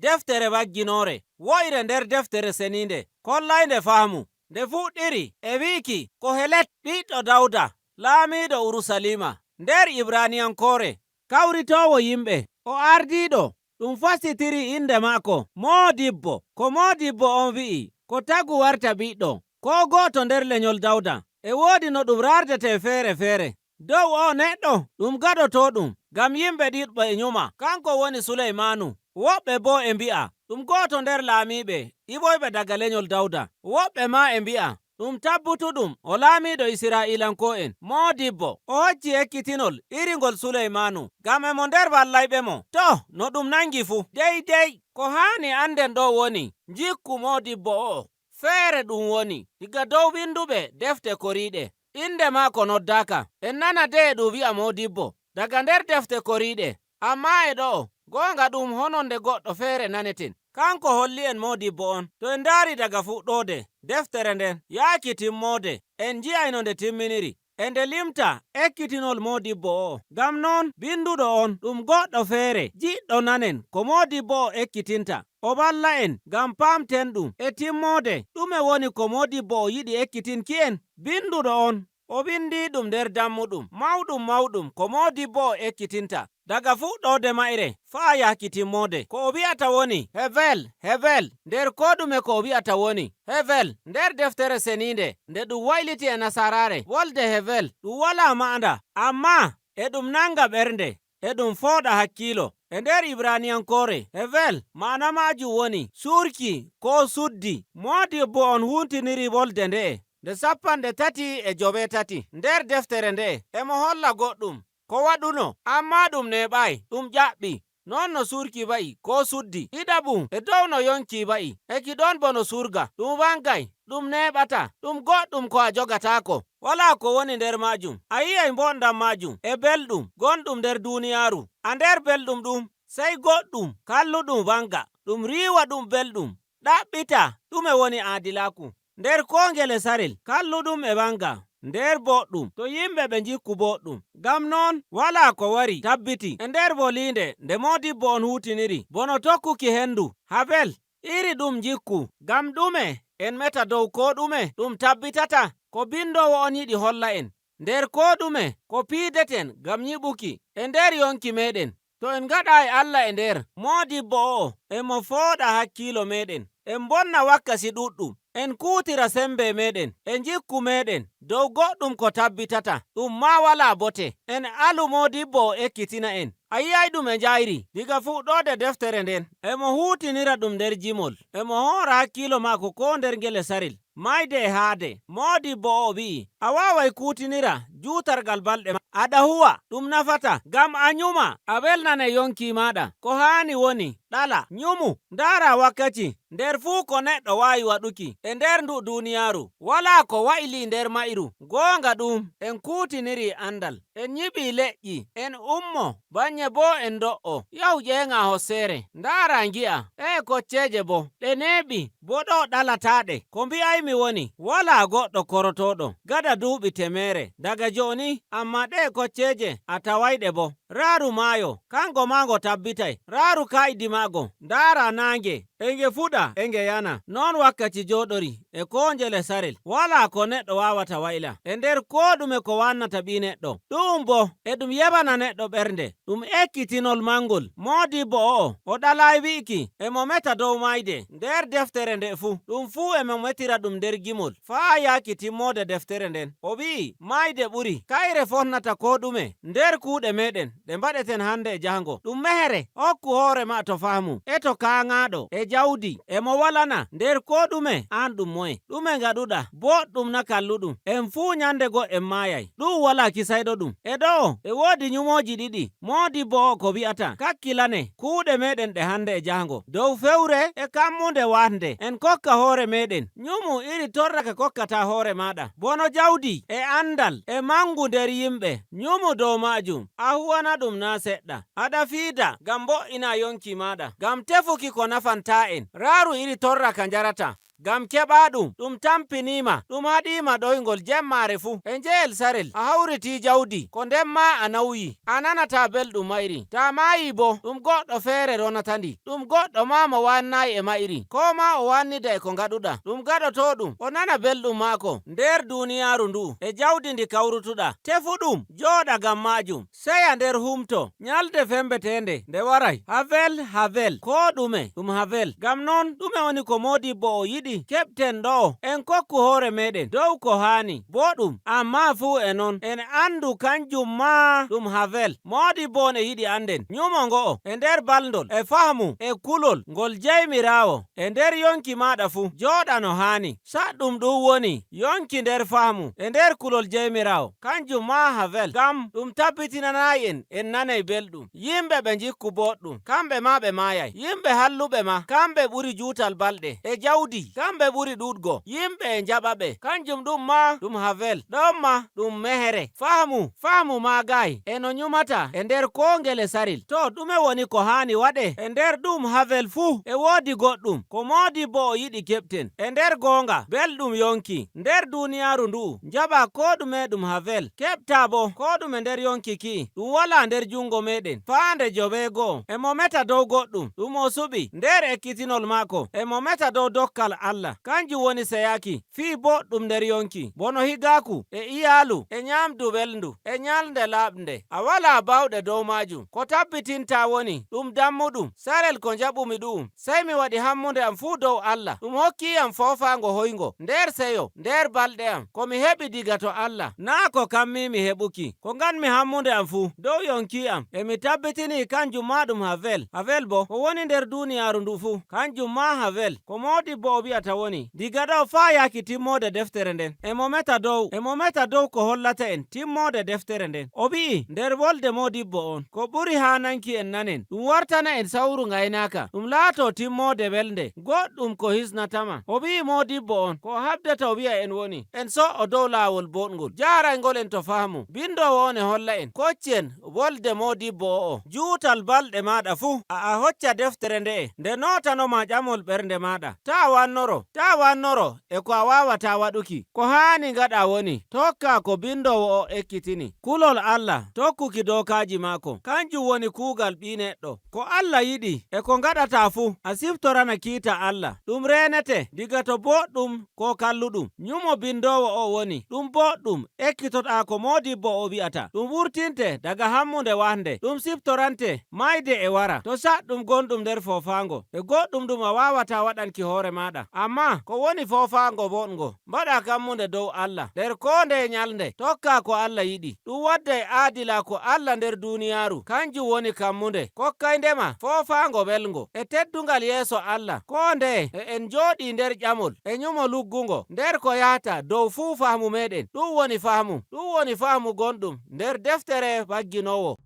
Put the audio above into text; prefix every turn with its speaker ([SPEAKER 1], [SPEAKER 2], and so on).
[SPEAKER 1] deftere wagginore wo'ire nder deftere seninde kollaynde faamu nde fuɗɗiri e wiiki ko Helet ɓiɗɗo Dawda laamiiɗo Urusalima nder Ibraniyankore kawritowo yimɓe o ardiiɗo ɗum fasitiri inde maako Moodibbo. Ko Moodibbo on wi'i ko tagu warta ɓiɗɗo ko goto nder lenyol Dawda. E woodi no ɗum raardete feere dow o neɗɗo ɗum gaɗotoɗum ngam yimɓe ɗiɗɓe e nyuma kanko woni Suleymanu. Woɓɓe bo e mbi'a ɗum goto nder laamiɓe iɓoyɓe daga lenyol Dawda. Woɓɓe ma e mbi'a ɗum tabbutuɗum o laamiɗo Isra'ilanko'en. Moodibbo o hocci ekkitinol irigol Suleymanu ngam emo nder wallayɓe mo. To no ɗum nangi fu deydey ko haani anden ɗo woni jikku Moodibbo o'o feere ɗum woni diga dow winduɓe defte koriiɗe. Inde maako noddaaka. En nana de ɗum wi'a Moodibbo daga nder defte koriiɗe, amma e ɗo goonga ɗum hononde goɗɗo feere naneten. Kanko holli en Moodibbo on. To en ndaari daga fuɗɗode deftere nden yaaki timmode en ji'ay no nde timminiri e nde limta ekkitinol Moodibbo o'o. Ngam non binduɗo on ɗum goɗɗo feere jiɗɗo nanen ko Moodibbo o ekkitinta o balla en ngam paamten ɗum e timmode ɗume woni ko Moodibbo o yiɗi ekkitinki en. Binduɗo on o bindi ɗum nder dammuɗum mawɗum ko Moodibbo o ekkitinta daga fuɗɗode mayre faa yaaki timmode. Ko o wi'ata woni Hevel nder ko ɗume ko o wi'ata woni Hevel nder deftere seninde nde ɗum wayliti e nasarare. Wolde Hevel ɗum wala ma'anda amma e ɗum nanga ɓernde e ɗum fooɗa hakkiilo. E nder Ibraniyankore Hevel ma'ana majum woni surki ko suddi. Moodibbo on huntiniri wolde nde'e nde 33 nder deftere nde'e emo holla goɗɗum ko waɗuno amma ɗum neɓay ɗum ƴaɓɓi non no surki wa'i ko suddi. Ɗiɗaɓum e dow no yonki wa'i eki ɗon bo no surga ɗum wangay ɗum neɓata ɗum goɗɗum ko a jogatako wala ko woni nder majum. A yi'ay mbonɗam majum e belɗum gonɗum nder duniyaaru. A nder belɗum ɗum sey goɗɗum kalluɗum wanga ɗum riiwa ɗum belɗum ɗaɓɓita ɗume woni aadilaku. Nder ko ngele sarel kalluɗum e wanga nder boɗɗum to yimɓe ɓe jikku boɗɗum. Ngam non wala ko wari tabbiti e nder bolinde nde Moodibbo on hutiniri bono tokkuki hendu Habel iri ɗum jikku. Ngam ɗume en meta dow ko ɗume ɗum tabbitata ko bindowo on yiɗi holla en nder ko ɗume ko piideten ngam nyiɓuki e nder yonki meɗen. To en ngaɗay Allah e nder Moodibbo o'o emo fooɗa hakkiilo meɗen en bonna wakkasi ɗuɗɗum en kuutira sembe meɗen e jikku meɗen dow goɗɗum ko tabbitata ɗum ma wala bote. En alu Moodibbo o ekkitina en. A yi'ay ɗum e njayri diga fuɗɗode deftere nden emo huutinira ɗum nder jimol emo hoora hakkiilo maako ko nder ngele sarel mayde e haade. Moodibbo o wi'i a waaway kuutinira juutargal balɗe aɗa huwa ɗum nafata ngam a nyuma a welnane yonki maɗa. Ko haani woni ɗala nyumu. Ndaara wakkati nder fuu ko neɗɗo waawi waɗuki e nder ndu duniyaaru wala ko wayli nder ma'iru. Goonga ɗum en kuutiniri andal en nyiɓi leƴƴi en ummo banye bo en do'o yahu ƴeeŋa hossere. Ndaara ngi'a kocceje bo ɗe neeɓi bo ɗo ɗalataɗe. Ko mbi'aymi woni wala goɗɗo korotoɗo gada duuɓi temere daga joni amma ɗe kocceje a tawayɗe bo. Raaru maayo kango mango tabbitay raaru ka'idi mago. Ndaara naange enge fuɗa enge yana non wakkati joɗori e ko njele sarel wala ko neɗɗo wawata wayla e nder ko ɗume ko wannata ɓi neɗɗo. Ɗum bo e ɗum yebana neɗɗo ɓernde ɗum ekkitinol mangol. Moodibbo o'o o ɗalay wi'iki emo meta dow mayde nder deftere nde fu ɗum fu emo metira ɗum nder gimol faa yaaki timmode deftere nden. O wi'i mayde ɓuri kayre fonnata ko ɗume nder kuuɗe meɗen ɗe mbaɗeten hande e jango. Ɗum mehere hokku hoore ma to faamu e to kaaŋaaɗo e jawdi emo walana nder ko ɗume an ɗum moye ɗume ngaɗuɗa boɗɗum na kalluɗum en fuu nyande go en maayay ɗum wala kisayɗo ɗum. E ɗo e woodi nyumoji ɗiɗi Moodibbo o ko wi'ata kakkilane kuuɗe meɗen ɗe hande e jango dow fewre e kammunde wande en kokka hoore meɗen nyumu iri torraka kokkata hoore maɗa bono jawdi e andal e mangu nder yimɓe nyumu dow majum a huwana ɗum na seɗɗa aɗa fiida ngam bo'ina yonki maɗa ngam tefuki ko nafanta en. Raaru iri torraka jarata ngam keɓa ɗum tampinima ɗum haɗima ɗoygol jemmare fuu e njeyel sarel a hawriti jawdi ko nden ma a nawyi a nanata belɗum mayri ta maayi bo ɗum goɗɗo feere ronatandi ɗum goɗɗo ma mo wannayi e mayri ko ma o wannida e ko ngaɗuɗa ɗum gaɗoto ɗum o nana belɗum maako nder duniyaaru ndu e jawdi ndi kawrutuɗa tefu ɗum jooɗa ngam majum seya nder humto nyalde fembetende nde waray havel ko ɗume ɗum havel ngam non ɗume woni ko modibbo o yiɗi keɓten ɗo en kokku hoore meɗen dow ko haani boɗɗum amma fuu e non en andu kanjum ma ɗum havel modibbo on e yiɗi anden nyumo ngo'o e nder balndol e fahmu e kulol ngol jeymiraawo e nder yonki maɗa fuu jooɗa no haani saɗɗum ɗum woni yonki nder fahmu e nder kulol jeymiraawo kanjum ma havel ngam ɗum tabbitinanayi en nanay belɗum yimɓe ɓe jikku boɗɗum kamɓe ma ɓe maayay yimɓe halluɓe ma kamɓe ɓuri juutal balɗe e jawdi kamɓe ɓuri ɗuɗgo yimɓe e jaɓaɓe kanjum ɗum ma ɗum havel ɗon ma ɗum mehere fahmu ma gay e no nyumata e nder ko ngele saril to ɗume woni ko haani waɗe e nder ɗum havel fuu e woodi goɗɗum ko modibbo o yiɗi keɓten e nder goonga belɗum yonki nder duniyaaru ndu jaɓa ko ɗume ɗum havel keɓta bo ko ɗume nder yonki ki ɗum wala nder jungo meɗen faande joweego e mo meta dow goɗɗum ɗum o suɓi nder ekkitinol maako e mo meta dow dokkal Allah kanjum woni seyaki fii boɗɗum nder yonki bono higaku e iyaalu e nyamdu welndu e nyalde laaɓnde a wala bawɗe dow majum ko tabbitinta woni ɗum dammuɗum sarel ko jaɓumi ɗum sey mi waɗi hammunde am fuu dow Allah ɗum hokkiyam foofaango hoyngo nder seyo nder balɗe am ko mi heɓi diga to Allah naa ko kammi mi heɓuki ko nganmi hammunde am fuu dow yonki am e mi tabbitini kanjum ma ɗum havel bo ko woni nder duniyaaru ndu fuu kanjum ma havel ko modibbo o wi'ata woni diga ɗo faa yaaki timmode deftere nden e mo meta dow ko hollata en timmode deftere nden o wi'i nder wolde modibbo on ko ɓuri hananki en nanen ɗum wartana en sawru ngaynaka ɗum laato timmode welde goɗɗum ko hisnatama o wi'i modibbo on ko habdata o wi'a en woni en so'o dow laawol boɗngol jaaraygol en to fahmu bindowo on e holla en koccen wolde modibbo o juutal balɗe maɗa fuu a hocca deftere nde notanoma ƴamol ɓernde maɗa ta wannoro e ko a wawata waɗuki ko haani ngaɗa woni tokka ko bindowo o ekkitini kulol Allah tokkuki dokaji maako kanjum woni kuugal ɓi neɗɗo ko Allah yiɗi e ko ngaɗata fuu a siftorana kiita Allah ɗum renete diga to boɗɗum ko kalluɗum nyumo bindowo o woni ɗum boɗɗum ekkitota ko modibbo o wi'ata ɗum wurtinte daga hammunde wahde ɗum siftorante mayde e wara to saɗɗum gonɗum nder foofaango e goɗɗum ɗum a wawata waɗanki hoore maɗa amma ko woni foofaango boɗngo mbaɗa kammunde dow Allah nder ko nde nyalde tokka ko Allah yiɗi ɗum wadda e aadila ko Allah nder duniyaaru kanjum woni kammunde kokkaydema foofaango welngo e teddungal yeeso Allah ko nde e en jooɗi nder ƴamol e nyumo luggungo nder ko yahata dow fuu fahmu meɗen ɗum woni fahmu gonɗum nder deftere wagginowo